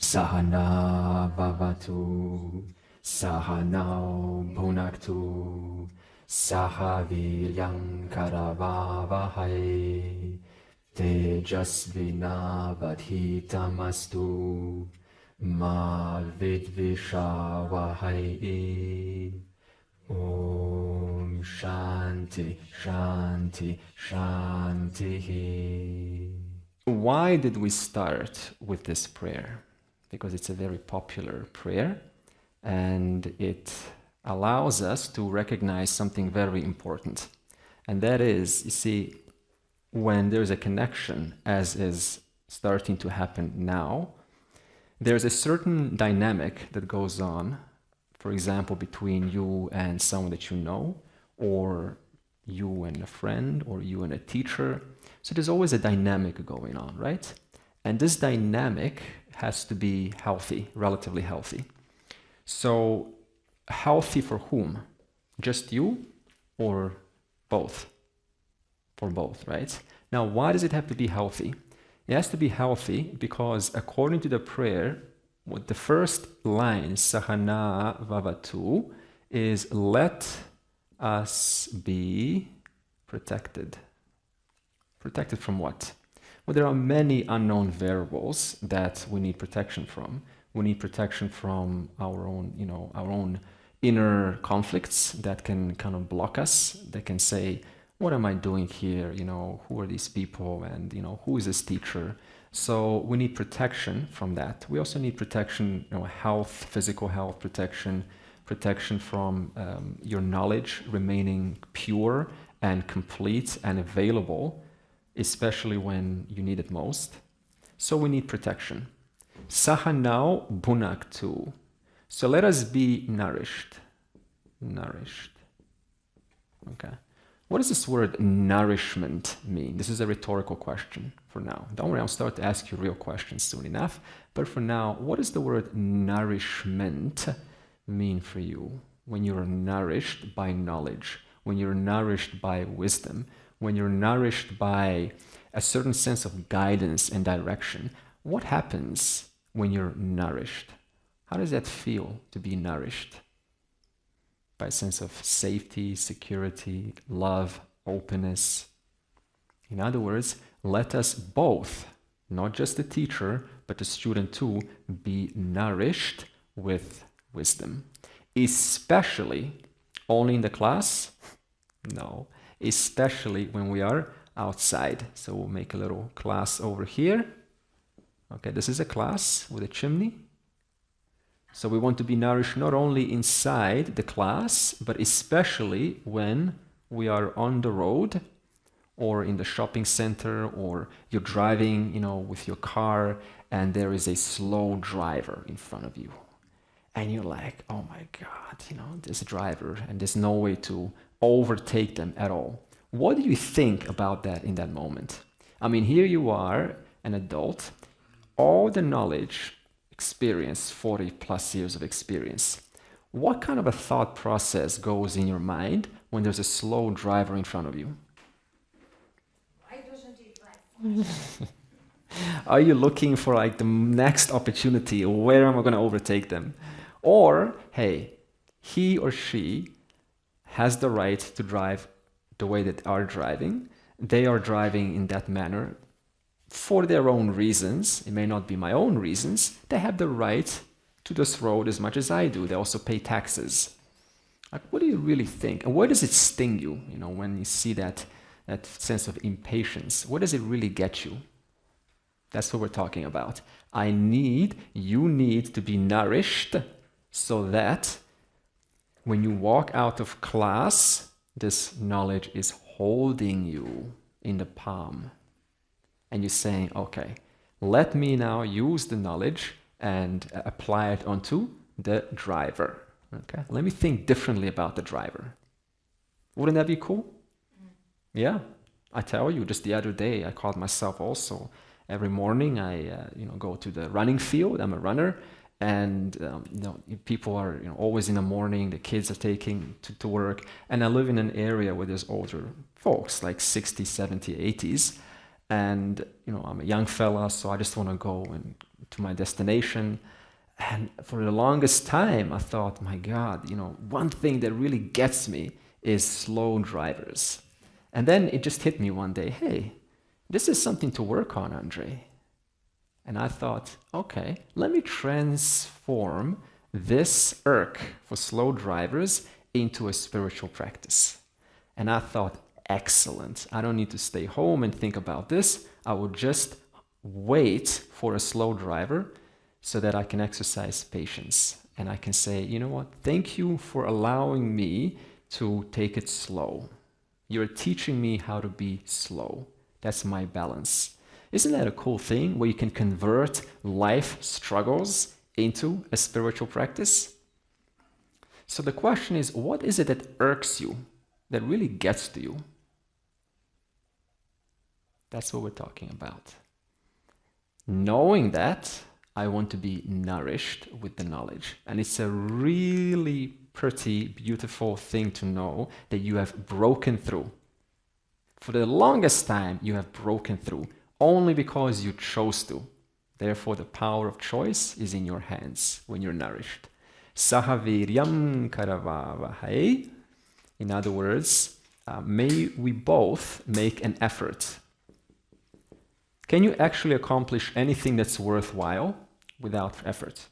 Sahana Bhavatu, Sahanao Bhunaktu, Sahaviryam Karavavahai, Tejasvinavadhitamastu, Ma Vidvishavahai. Om Shanti, Shanti, Shanti. Why did we start with this prayer? Because it's a very popular prayer and it allows us to recognize something very important. And that is, you see, when there's a connection, as is starting to happen now, there's a certain dynamic that goes on, for example, between you and someone that you know, or you and a friend, or you and a teacher. So there's always a dynamic going on, right? And this dynamic has to be healthy, relatively healthy. So healthy for whom? Just you or both? For both, right? Now, why does it have to be healthy? It has to be healthy because according to the prayer, what the first line, Sahana Vavatu, is let us be protected. Protected from what? Well, there are many unknown variables that we need protection from. We need protection from our own inner conflicts that can kind of block us, that can say, what am I doing here? Who are these people? And, who is this teacher? So we need protection from that. We also need protection, health, physical health protection, protection from your knowledge remaining pure and complete and available, especially when you need it most. So we need protection. Sahanao Bhunaktu. So let us be nourished. Nourished. Okay. What does this word nourishment mean? This is a rhetorical question for now. Don't worry, I'll start to ask you real questions soon enough. But for now, what does the word nourishment mean for you when you're nourished by knowledge, when you're nourished by wisdom, when you're nourished by a certain sense of guidance and direction? What happens when you're nourished? How does that feel to be nourished? By a sense of safety, security, love, openness. In other words, let us both, not just the teacher, but the student too, be nourished with wisdom. Especially only in the class? No. Especially when we are outside. So we'll make a little class over here. Okay, this is a class with a chimney. So we want to be nourished not only inside the class, but especially when we are on the road or in the shopping center, or you're driving, with your car and there is a slow driver in front of you. And you're like, oh my God, this driver, and there's no way to overtake them at all. What do you think about that in that moment? I mean, here you are, an adult, all the knowledge, experience, 40 plus years of experience. What kind of a thought process goes in your mind when there's a slow driver in front of you? Why doesn't he drive? Are you looking for the next opportunity? Where am I going to overtake them? Or, hey, he or she has the right to drive the way that they are driving. They are driving in that manner for their own reasons. It may not be my own reasons. They have the right to this road as much as I do. They also pay taxes. What do you really think? And where does it sting you, when you see that sense of impatience? Where does it really get you? That's what we're talking about. You need to be nourished so that when you walk out of class, this knowledge is holding you in the palm. And you're saying, okay, let me now use the knowledge and apply it onto the driver. Okay, let me think differently about the driver. Wouldn't that be cool? Yeah, I tell you, just the other day, I called myself also. Every morning, I go to the running field. I'm a runner, and people are always in the morning. The kids are taking to work, and I live in an area where there's older folks, like 60s, 70s, 80s. And, I'm a young fella, so I just want to go to my destination. And for the longest time, I thought, my God, one thing that really gets me is slow drivers. And then it just hit me one day, hey, this is something to work on, Andre. And I thought, okay, let me transform this irk for slow drivers into a spiritual practice. And I thought, excellent. I don't need to stay home and think about this. I will just wait for a slow driver so that I can exercise patience. And I can say, you know what? Thank you for allowing me to take it slow. You're teaching me how to be slow. That's my balance. Isn't that a cool thing where you can convert life struggles into a spiritual practice? So the question is, what is it that irks you, that really gets to you? That's what we're talking about. Knowing that, I want to be nourished with the knowledge. And it's a really pretty, beautiful thing to know that you have broken through. For the longest time, you have broken through only because you chose to. Therefore, the power of choice is in your hands when you're nourished. Sahaviryam karavavahai. In other words, may we both make an effort. Can you actually accomplish anything that's worthwhile without effort?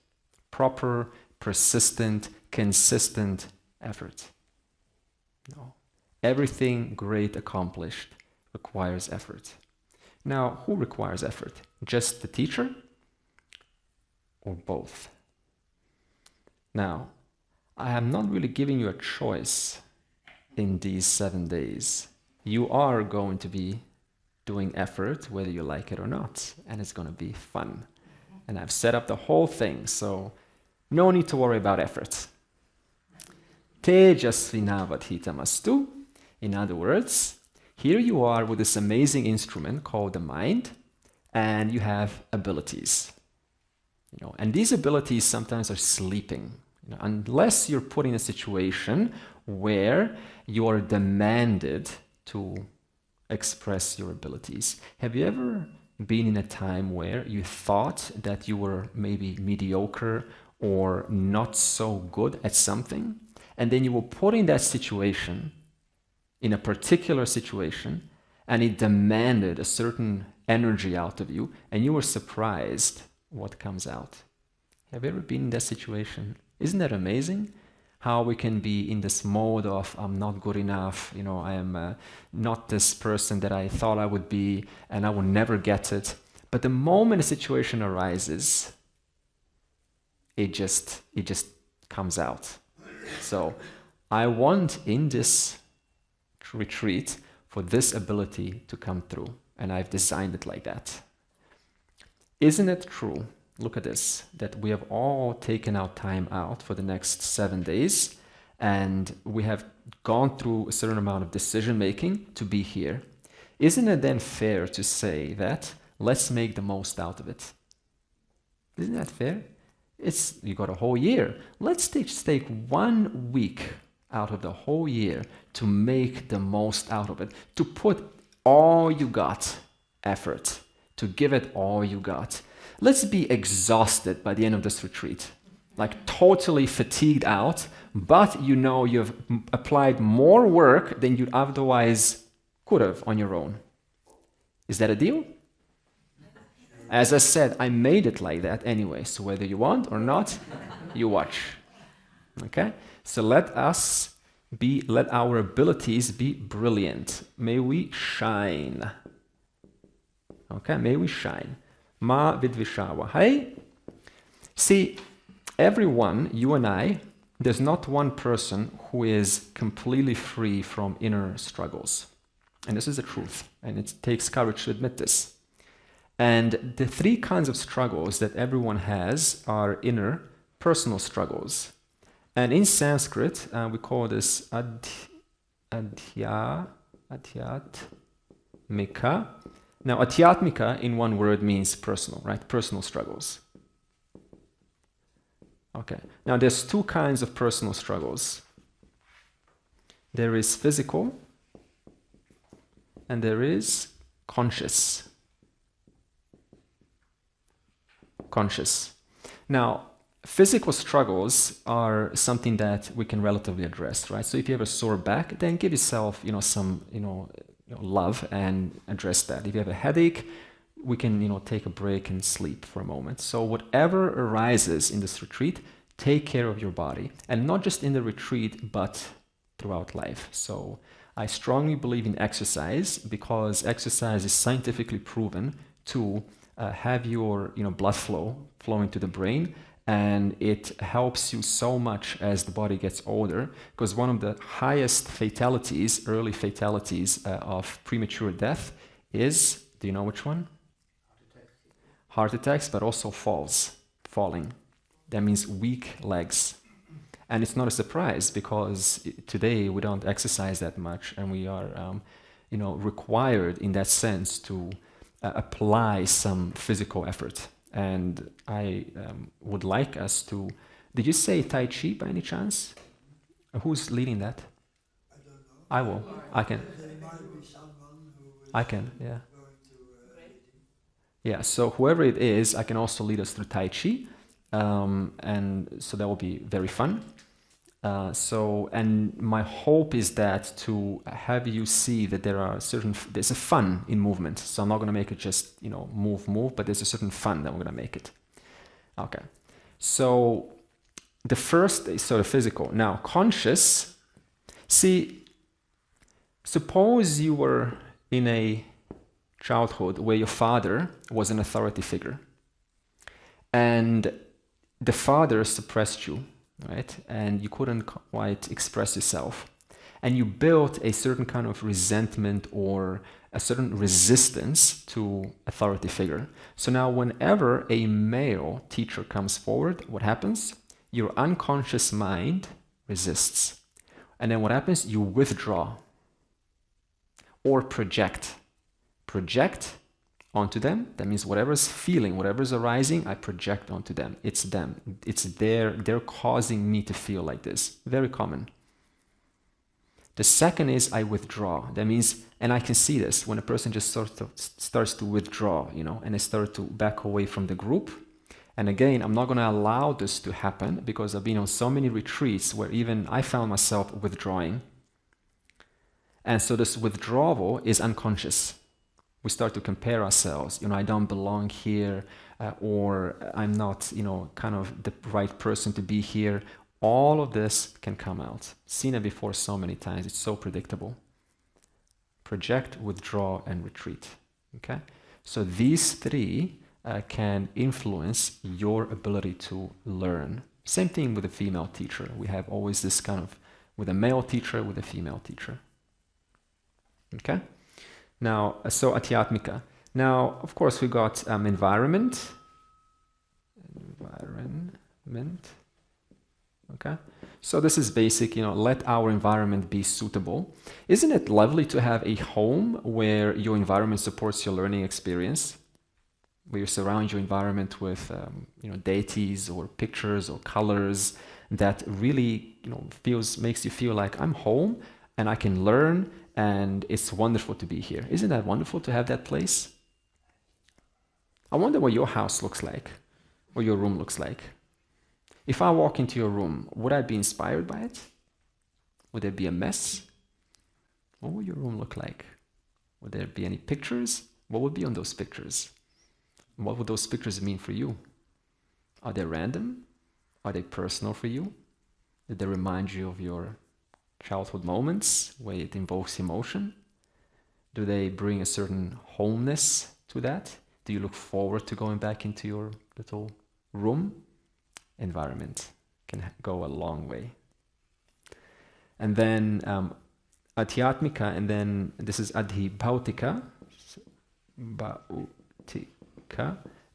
Proper, persistent, consistent effort. No. Everything great accomplished requires effort. Now, who requires effort? Just the teacher or both? Now, I am not really giving you a choice in these 7 days. You are going to be doing effort whether you like it or not, and it's going to be fun. And I've set up the whole thing, so no need to worry about effort. Tejasvinavadhitamastu. In other words, here you are with this amazing instrument called the mind, and you have abilities. And these abilities sometimes are sleeping. Unless you're put in a situation where you are demanded to express your abilities. Have you ever been in a time where you thought that you were maybe mediocre or not so good at something, and then you were put in that situation, in a particular situation, and it demanded a certain energy out of you, and you were surprised what comes out? Have you ever been in that situation? Isn't that amazing? How we can be in this mode of, I'm not good enough, I am not this person that I thought I would be, and I will never get it. But the moment a situation arises, it just comes out. So I want in this retreat for this ability to come through, and I've designed it like that. Isn't it true? Look at this, that we have all taken our time out for the next 7 days, and we have gone through a certain amount of decision making to be here. Isn't it then fair to say that let's make the most out of it? Isn't that fair? You got a whole year. Let's take 1 week out of the whole year to make the most out of it, to put all you got effort, to give it all you got. Let's be exhausted by the end of this retreat, like totally fatigued out, but you've applied more work than you otherwise could have on your own. Is that a deal? As I said, I made it like that anyway, so whether you want or not, you watch. Okay? So let our abilities be brilliant. May we shine. Okay, may we shine. Ma vidvishava. Hey? See, everyone, you and I, there's not one person who is completely free from inner struggles. And this is the truth. And it takes courage to admit this. And the 3 kinds of struggles that everyone has are inner, personal struggles. And in Sanskrit, we call this adhyatmika. Now, adhyatmika in one word means personal, right? Personal struggles. Okay. Now, there's 2 kinds of personal struggles. There is physical, and there is conscious. Conscious. Now, physical struggles are something that we can relatively address, right? So if you have a sore back, then give yourself, some, love and address that. If you have a headache, we can, take a break and sleep for a moment. So whatever arises in this retreat, take care of your body, and not just in the retreat, but throughout life. So I strongly believe in exercise because exercise is scientifically proven to have your, blood flowing to the brain, and it helps you so much as the body gets older, because one of the highest fatalities, early fatalities of premature death is, do you know which one? Heart attacks, but also falling. That means weak legs. And it's not a surprise because today we don't exercise that much, and we are, required in that sense to apply some physical effort. And I would like us to. Did you say Tai Chi by any chance? Who's leading that? I don't know. I will. I can. There might be someone who is I can. Yeah. going to lead him. Yeah. So whoever it is, I can also lead us through Tai Chi, and so that will be very fun. And my hope is that to have you see that there's a fun in movement. So I'm not going to make it just, move, but there's a certain fun that we're going to make it. Okay. So the first is sort of physical. Now, conscious. See, suppose you were in a childhood where your father was an authority figure, and the father suppressed you, right? And you couldn't quite express yourself. And you built a certain kind of resentment or a certain resistance to authority figure. So now whenever a male teacher comes forward, what happens? Your unconscious mind resists. And then what happens? You withdraw or project. Project onto them. That means whatever's feeling, whatever's arising, I project onto them. It's them. It's they're causing me to feel like this. Very common. The second is I withdraw. That means, and I can see this when a person just sort of starts to withdraw, and they start to back away from the group. And again, I'm not going to allow this to happen because I've been on so many retreats where even I found myself withdrawing. And so this withdrawal is unconscious. We start to compare ourselves. I don't belong here, or I'm not, kind of the right person to be here. All of this can come out. Seen it before so many times. It's so predictable. Project, withdraw, and retreat. Okay? So these three can influence your ability to learn. Same thing with a female teacher. We have always this kind of, with a male teacher, with a female teacher. Okay? Now, so Adhyatmika. Now, of course, we got environment. Okay? So this is basic, let our environment be suitable. Isn't it lovely to have a home where your environment supports your learning experience? Where you surround your environment with, deities or pictures or colors that really, makes you feel like I'm home and I can learn. And it's wonderful to be here. Isn't that wonderful to have that place? I wonder what your house looks like, or your room looks like. If I walk into your room, would I be inspired by it? Would there be a mess? What would your room look like? Would there be any pictures? What would be on those pictures? What would those pictures mean for you? Are they random? Are they personal for you? Did they remind you of your childhood moments where it invokes emotion? Do they bring a certain homeness to that? Do you look forward to going back into your little room? Environment can go a long way. And then Adhyatmika, and then this is Adhibhautika,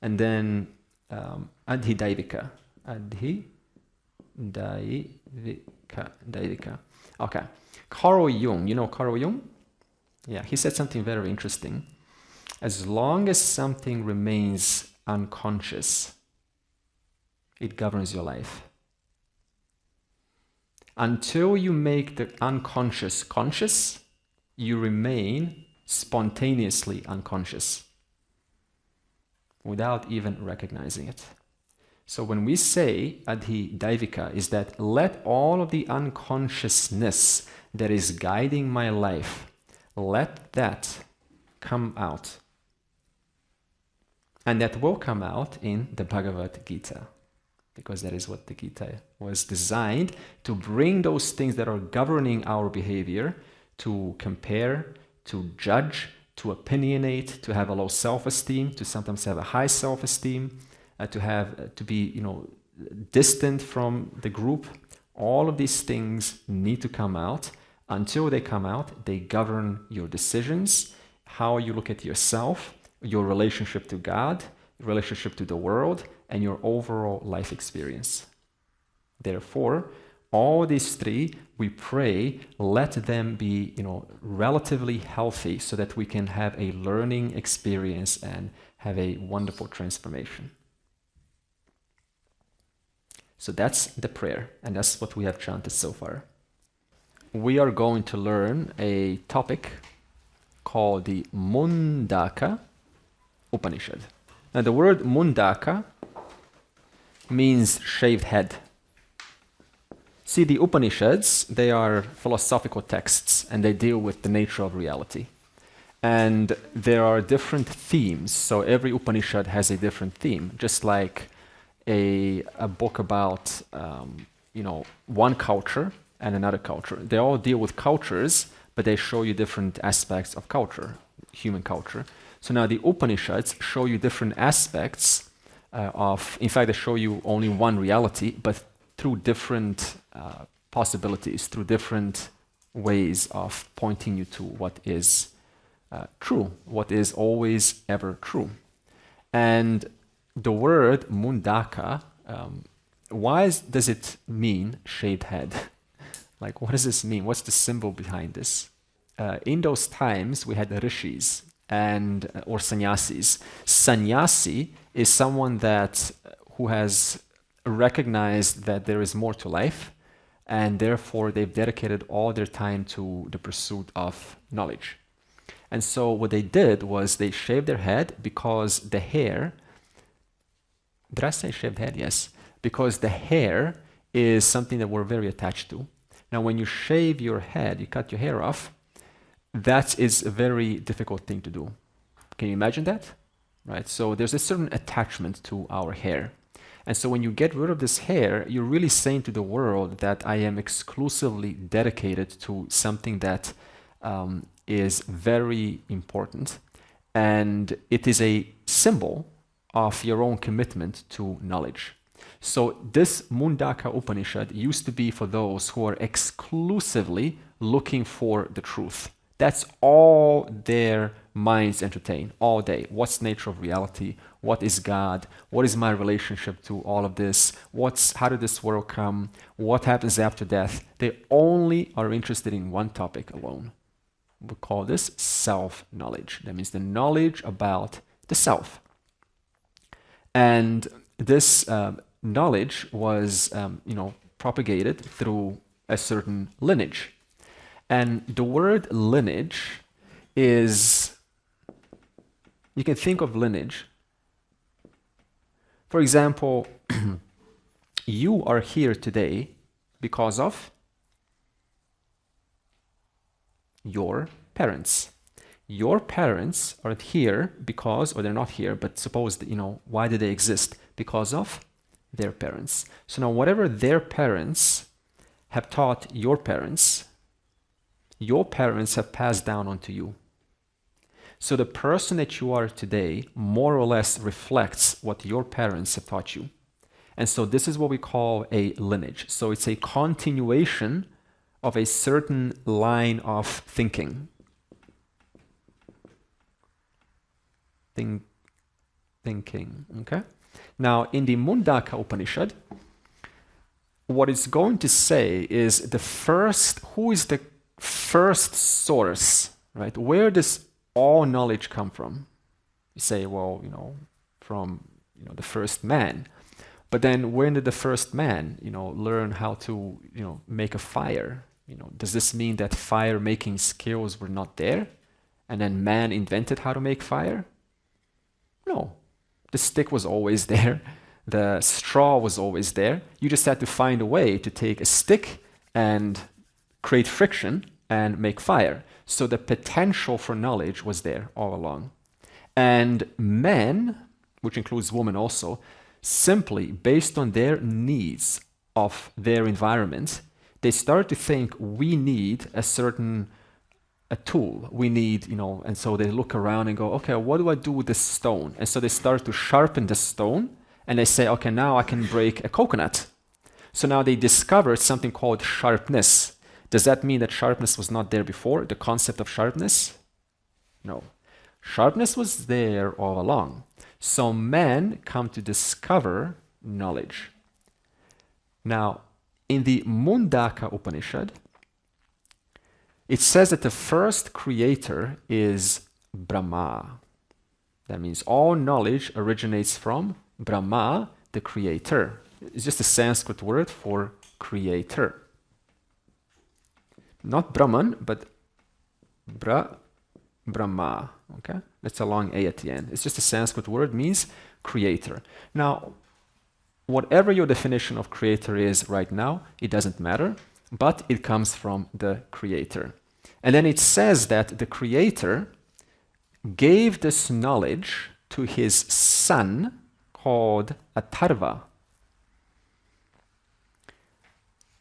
and then Adhidaivika. Daivika. Okay. Carl Jung, you know Carl Jung? Yeah, he said something very interesting. As long as something remains unconscious, it governs your life. Until you make the unconscious conscious, you remain spontaneously unconscious without even recognizing it. So when we say Adhi Daivika, is that let all of the unconsciousness that is guiding my life, let that come out. And that will come out in the Bhagavad Gita, because that is what the Gita was designed to bring those things that are governing our behavior, to compare, to judge, to opinionate, to have a low self-esteem, to sometimes have a high self-esteem, to be distant from the group. All of these things need to come out. Until they come out, they govern your decisions, how you look at yourself, your relationship to God, relationship to the world, and your overall life experience. Therefore, all these three, we pray, let them be, relatively healthy so that we can have a learning experience and have a wonderful transformation. So that's the prayer, and that's what we have chanted so far. We are going to learn a topic called the Mundaka Upanishad. Now the word Mundaka means shaved head. See, the Upanishads, they are philosophical texts and they deal with the nature of reality. And there are different themes, so every Upanishad has a different theme, just like a book about one culture and another culture. They all deal with cultures, but they show you different aspects of culture, human culture. So now the Upanishads show you different aspects in fact, they show you only one reality, but through different possibilities, through different ways of pointing you to what is true, what is always ever true. And the word Mundaka, why does it mean shaved head? Like, what does this mean? What's the symbol behind this? In those times, we had the rishis or sannyasis. Sannyasi is someone who has recognized that there is more to life, and therefore they've dedicated all their time to the pursuit of knowledge. And so what they did was they shaved their head because the hair, did I say shaved head? Yes. Because the hair is something that we're very attached to. Now, when you shave your head, you cut your hair off, that is a very difficult thing to do. Can you imagine that? Right? So there's a certain attachment to our hair. And so when you get rid of this hair, you're really saying to the world that I am exclusively dedicated to something that is very important. And it is a symbol of your own commitment to knowledge. So this Mundaka Upanishad used to be for those who are exclusively looking for the truth. That's all their minds entertain all day. What's the nature of reality? What is God? What is my relationship to all of this? How did this world come? What happens after death? They only are interested in one topic alone. We call this self-knowledge. That means the knowledge about the self. And this knowledge was, propagated through a certain lineage. And the word lineage is, you can think of lineage. For example, you are here today because of your parents. Your parents are here because, or they're not here, but suppose that, why do they exist? Because of their parents. So now whatever their parents have taught your parents have passed down onto you. So the person that you are today more or less reflects what your parents have taught you. And so this is what we call a lineage. So it's a continuation of a certain line of thinking. Thinking, okay? Now, in the Mundaka Upanishad, what it's going to say is who is the first source, right? Where does all knowledge come from? You say, well, from, the first man. But then when did the first man, learn how to, make a fire? Does this mean that fire making skills were not there? and then man invented how to make fire? No. The stick was always there. The straw was always there. You just had to find a way to take a stick and create friction and make fire. So the potential for knowledge was there all along. And men, which includes women also, simply based on their needs of their environment, they start to think we need a tool. We need, and so they look around and go, okay, what do I do with this stone? And so they start to sharpen the stone and they say, okay, now I can break a coconut. So now they discovered something called sharpness. Does that mean that sharpness was not there before? The concept of sharpness? No. Sharpness was there all along. So men come to discover knowledge. Now, in the Mundaka Upanishad, it says that the first creator is Brahma. That means all knowledge originates from Brahma, the creator. It's just a Sanskrit word for creator. Not Brahman, but Brahma. Okay? That's a long A at the end. It's just a Sanskrit word, means creator. Now, whatever your definition of creator is right now, it doesn't matter, but it comes from the creator. And then it says that the creator gave this knowledge to his son called Atharva.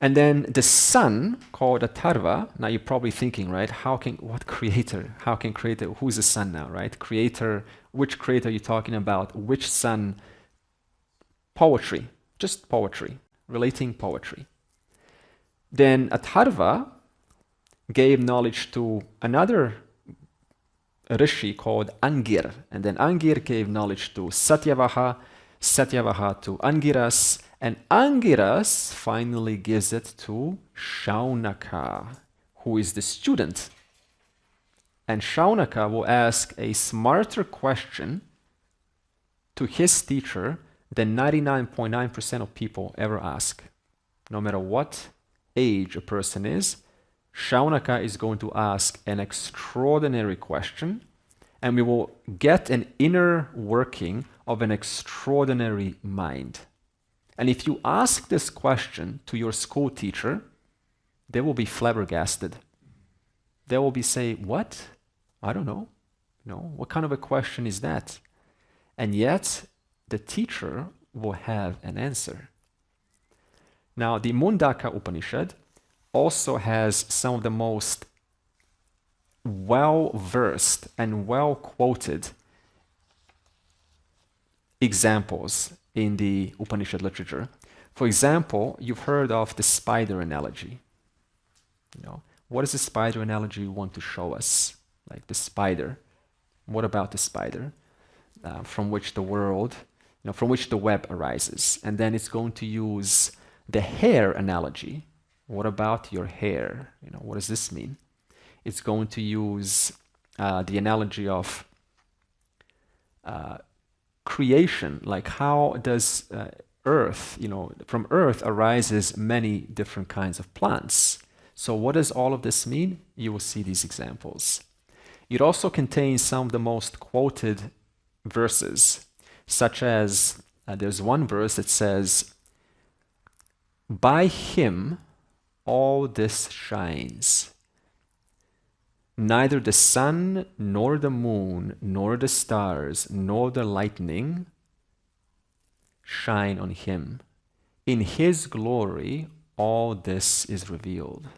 And then the son called Atharva, now you're probably thinking, right, what creator? How can creator, who's the son now, right? Creator, which creator are you talking about? Which son? Poetry, just poetry, relating poetry. Then Atharva gave knowledge to another rishi called Angir. And then Angir gave knowledge to Satyavaha, Satyavaha to Angiras, and Angiras finally gives it to Shaunaka, who is the student. And Shaunaka will ask a smarter question to his teacher than 99.9% of people ever ask. No matter what age a person is, Shaunaka is going to ask an extraordinary question, and we will get an inner working of an extraordinary mind. And if you ask this question to your school teacher, they will be flabbergasted. They will be saying, what? I don't know. What kind of a question is that? And yet, the teacher will have an answer. Now, the Mundaka Upanishad also has some of the most well-versed and well-quoted examples in the Upanishad literature. For example, you've heard of the spider analogy. What is the spider analogy you want to show us? Like the spider. What about the spider? From which the world, from which the web arises. And then it's going to use the hair analogy. What about your hair? What does this mean? It's going to use the analogy of creation, like how does earth, from earth arises many different kinds of plants. So what does all of this mean? You will see these examples. It also contains some of the most quoted verses, such as there's one verse that says, "By him all this shines. Neither the sun, nor the moon, nor the stars, nor the lightning shine on him. In his glory all this is revealed."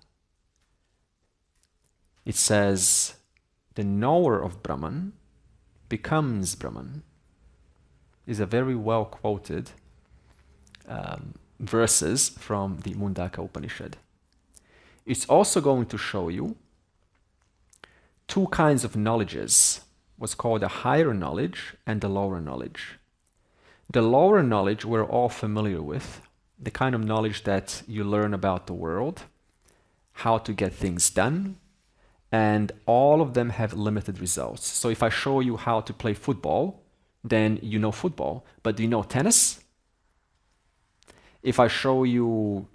It says, the knower of Brahman becomes Brahman. Is a very well quoted verses from the Mundaka Upanishad. It's also going to show you two kinds of knowledges, what's called a higher knowledge and the lower knowledge. The lower knowledge we're all familiar with, the kind of knowledge that you learn about the world, how to get things done, and all of them have limited results. So if I show you how to play football, then you know football, but do you know tennis? If I show you,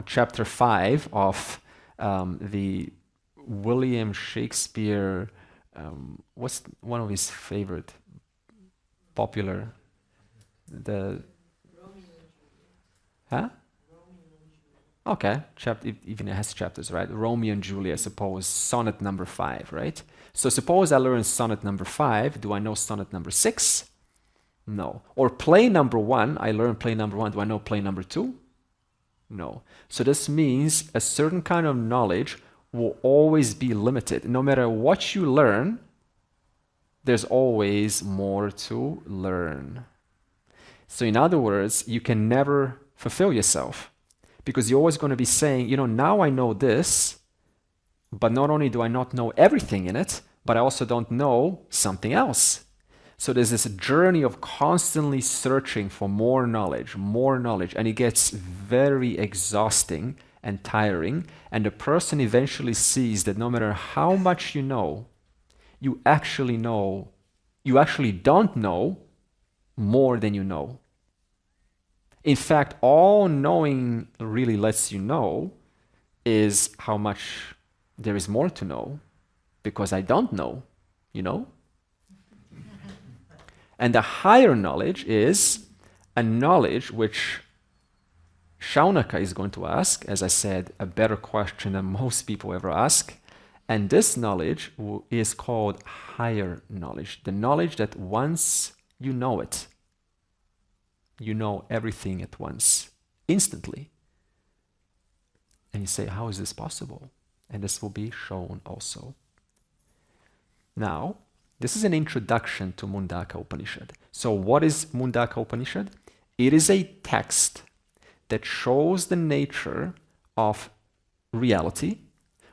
chapter 5 of the William Shakespeare what's one of his favorite popular, the, huh? Okay, even it has chapters, right? Romeo and Juliet, suppose, sonnet number 5, right? So suppose I learn sonnet number 5, do I know sonnet number 6? No. Or play number 1, I learn play number 1, do I know play number 2? No. So this means a certain kind of knowledge will always be limited. No matter what you learn, there's always more to learn. So in other words, you can never fulfill yourself because you're always going to be saying, now I know this, but not only do I not know everything in it, but I also don't know something else. So there's this journey of constantly searching for more knowledge, and it gets very exhausting and tiring. And the person eventually sees that no matter how much you know, you actually don't know more than you know. In fact, all knowing really lets you know is how much there is more to know, because I don't know, And the higher knowledge is a knowledge which Shaunaka is going to ask, as I said, a better question than most people ever ask. And this knowledge is called higher knowledge. The knowledge that once you know it, you know everything at once, instantly. And you say, how is this possible? And this will be shown also. Now, this is an introduction to Mundaka Upanishad. So what is Mundaka Upanishad? It is a text that shows the nature of reality,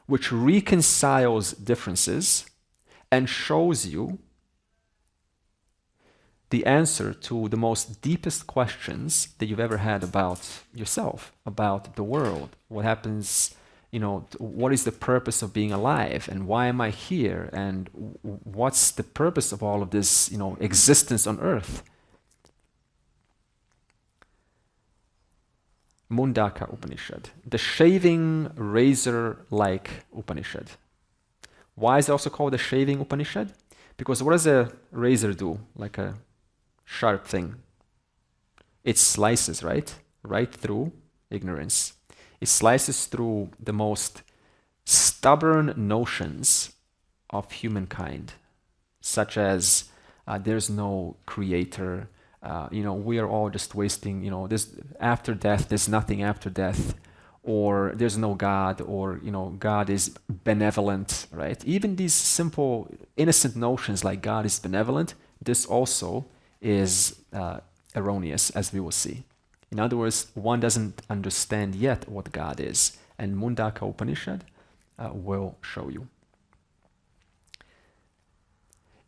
which reconciles differences and shows you the answer to the most deepest questions that you've ever had about yourself, about the world, what happens, what is the purpose of being alive, and why am I here, and what's the purpose of all of this, existence on earth. Mundaka Upanishad, the shaving razor-like Upanishad. Why is it also called the shaving Upanishad? Because what does a razor do, like a sharp thing? It slices, right through ignorance. It slices through the most stubborn notions of humankind, such as there's no creator, we are all just wasting, there's after death, there's nothing after death, or there's no God, or God is benevolent, right? Even these simple, innocent notions like God is benevolent, this also is erroneous, as we will see. In other words, one doesn't understand yet what God is, and Mundaka Upanishad will show you.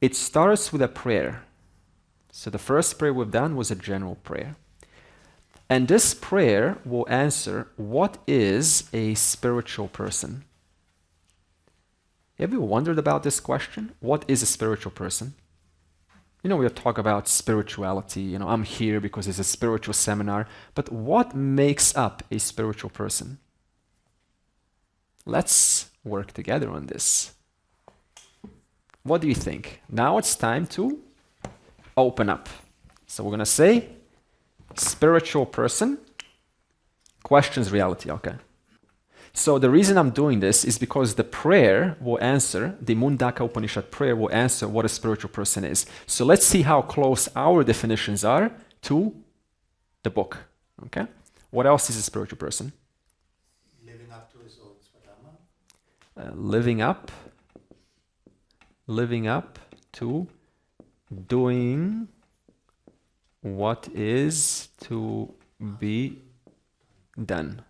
It starts with a prayer. So the first prayer we've done was a general prayer. And this prayer will answer, what is a spiritual person? Have you wondered about this question? What is a spiritual person? We talk about spirituality, I'm here because it's a spiritual seminar, but what makes up a spiritual person? Let's work together on this. What do you think? Now it's time to open up. So we're going to say, spiritual person, questions reality, okay. So the reason I'm doing this is because the prayer will answer, the Mundaka Upanishad prayer will answer what a spiritual person is. So let's see how close our definitions are to the book, okay? What else is a spiritual person? Living up to his own swadharma. Living up to doing what is to be done.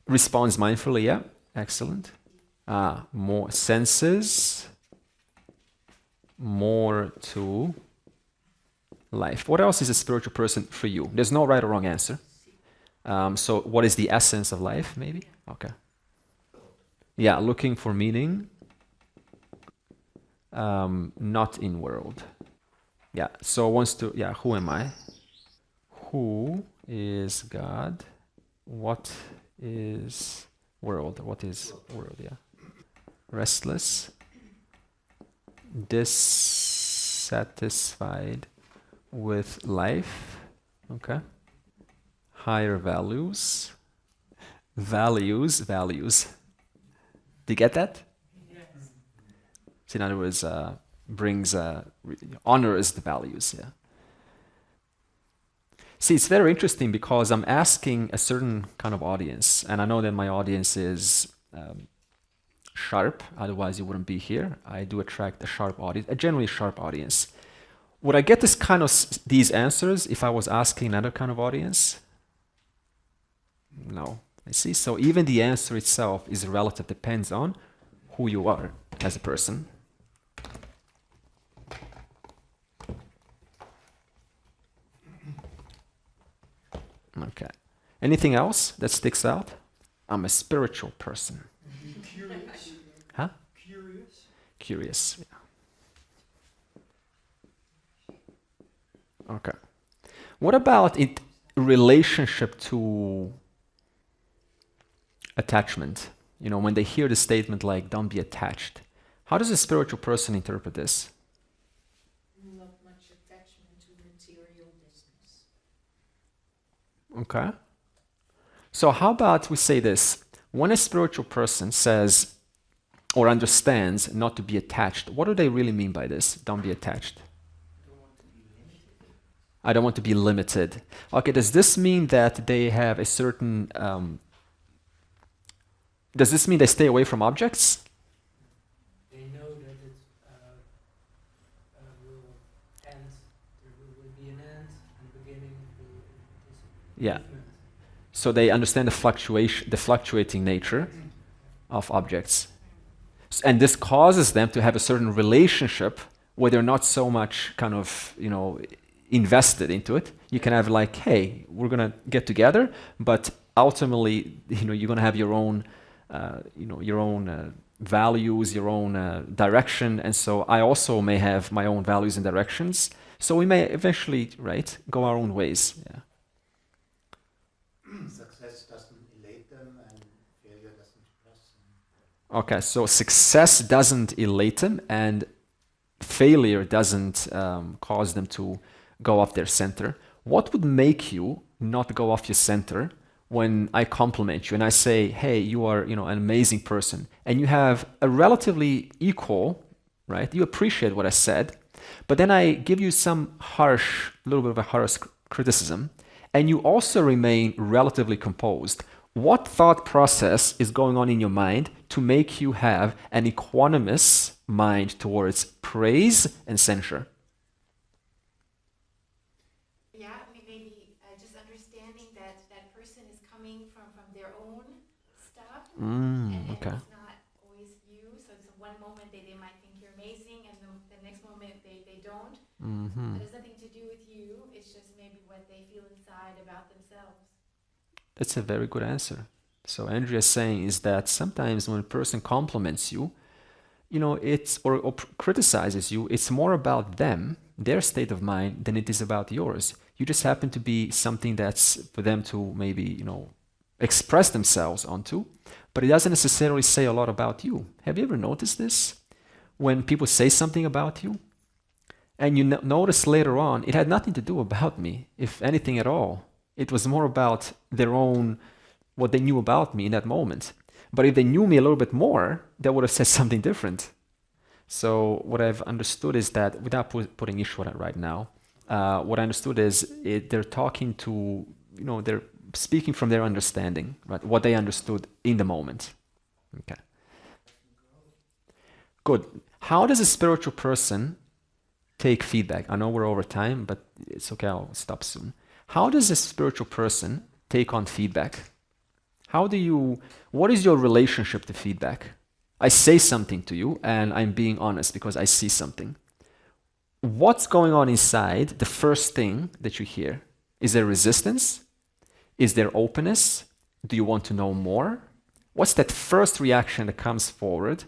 Responds mindfully, yeah, excellent. More senses, more to life. What else is a spiritual person for you? There's no right or wrong answer. So what is the essence of life, maybe? Okay. Yeah, looking for meaning, not in world. Yeah, so who am I? Who is God? What is world? What is world? Yeah. Restless. dissatisfied with life. Okay. Higher values. Values. Do you get that? Yes. So in other words, honors the values. Yeah. See, it's very interesting because I'm asking a certain kind of audience, and I know that my audience is sharp. Otherwise, you wouldn't be here. I do attract a sharp audience, a generally sharp audience. Would I get this kind of these answers if I was asking another kind of audience? No. I see. So even the answer itself is relative, depends on who you are as a person. Okay. Anything else that sticks out? I'm a spiritual person. Be curious. Huh? Curious. Curious. Yeah. Okay. What about in relationship to attachment? You know, when they hear the statement like, don't be attached. How does a spiritual person interpret this? Not much attachment to material business. Okay. So how about we say this? When a spiritual person says or understands not to be attached, what do they really mean by this? Don't be attached. I don't want to be limited. Okay, does this mean that they have a certain... does this mean they stay away from objects? They know that it will end. There will be an end and beginning. It is Yeah. movement. So they understand the fluctuating nature of objects. And this causes them to have a certain relationship where they're not so much kind of, invested into it. You can have like, hey, we're gonna get together, but ultimately, you're gonna have your own, values, your own direction, and so I also may have my own values and directions. So we may eventually, right, go our own ways. Yeah. Success doesn't elate them and failure doesn't depress them. Okay, so success doesn't elate them, and failure doesn't cause them to go off their center. What would make you not go off your center when I compliment you and I say, hey, you are, an amazing person, and you have a relatively equal, right? You appreciate what I said, but then I give you some little bit of a harsh criticism, and you also remain relatively composed. What thought process is going on in your mind to make you have an equanimous mind towards praise and censure? Yeah, maybe just understanding that that person is coming from their own stuff. And Okay. it's not always you. So one moment they might think you're amazing, and the next moment they don't. Mm-hmm. It has nothing to do with you. It's just maybe what they feel inside about themselves. That's a very good answer. So Andrea's saying is that sometimes when a person compliments you, it's or criticizes you, it's more about them, their state of mind, than it is about yours. You just happen to be something that's for them to maybe, express themselves onto, but it doesn't necessarily say a lot about you. Have you ever noticed this? When people say something about you, and you notice later on, it had nothing to do about me, if anything at all. It was more about their own, what they knew about me in that moment. But if they knew me a little bit more, they would have said something different. So what I've understood is that, without putting Ishwara right now, what I understood is they're talking to, they're speaking from their understanding, right? What they understood in the moment. Okay. Good. How does a spiritual person take feedback? I know we're over time, but it's okay, I'll stop soon. How does a spiritual person take on feedback? What is your relationship to feedback? I say something to you and I'm being honest because I see something. What's going on inside the first thing that you hear? Is there resistance? Is there openness? Do you want to know more? What's that first reaction that comes forward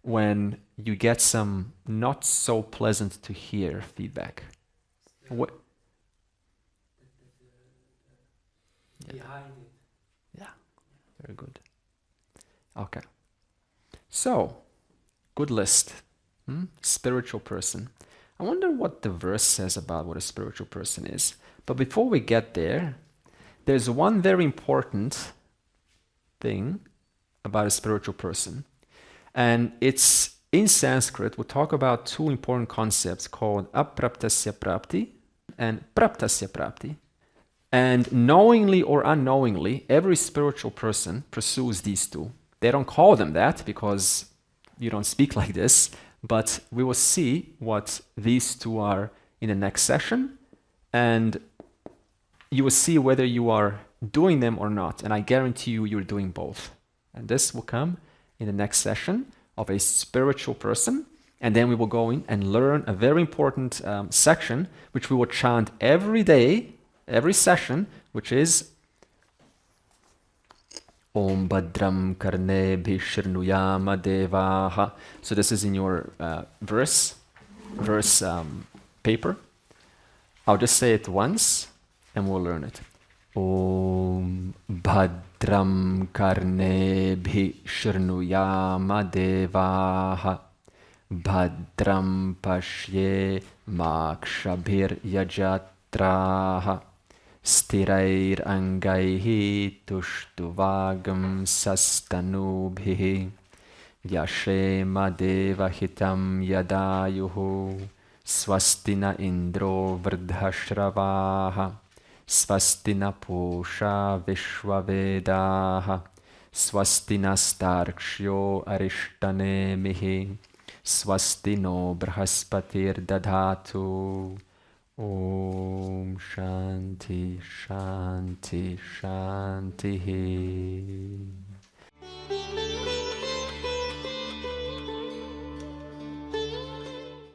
when you get some not so pleasant to hear feedback? What? Behind it. Very good. Okay. So, good list. Spiritual person. I wonder what the verse says about what a spiritual person is. But before we get there, there's one very important thing about a spiritual person. And it's in Sanskrit, we talk about two important concepts called apraptasya prapti and praptasya prapti. And knowingly or unknowingly, every spiritual person pursues these two. They don't call them that because you don't speak like this, but we will see what these two are in the next session, and you will see whether you are doing them or not. And I guarantee you, you're doing both. And this will come in the next session of a spiritual person. And then we will go in and learn a very important section, which we will chant every day, every session, which is Om Bhadram Karnebhi Shrinuyama Devaha. So this is in your verse paper. I'll just say it once and we'll learn it. Om Bhadram Karnebhi Shrinuyama Devaha. Bhadram Pashye Makshabhir Yajatraha. Stirair angaihi tushtuvagam sastanubhihi Yashema devahitam yadayuhu Swastina indro vrdhashravaha Swastina pusha vishwavedaha Swastina starkshyo arishtanemihi Swastino brahaspatir dadhatu Om Shanti Shanti Shanti.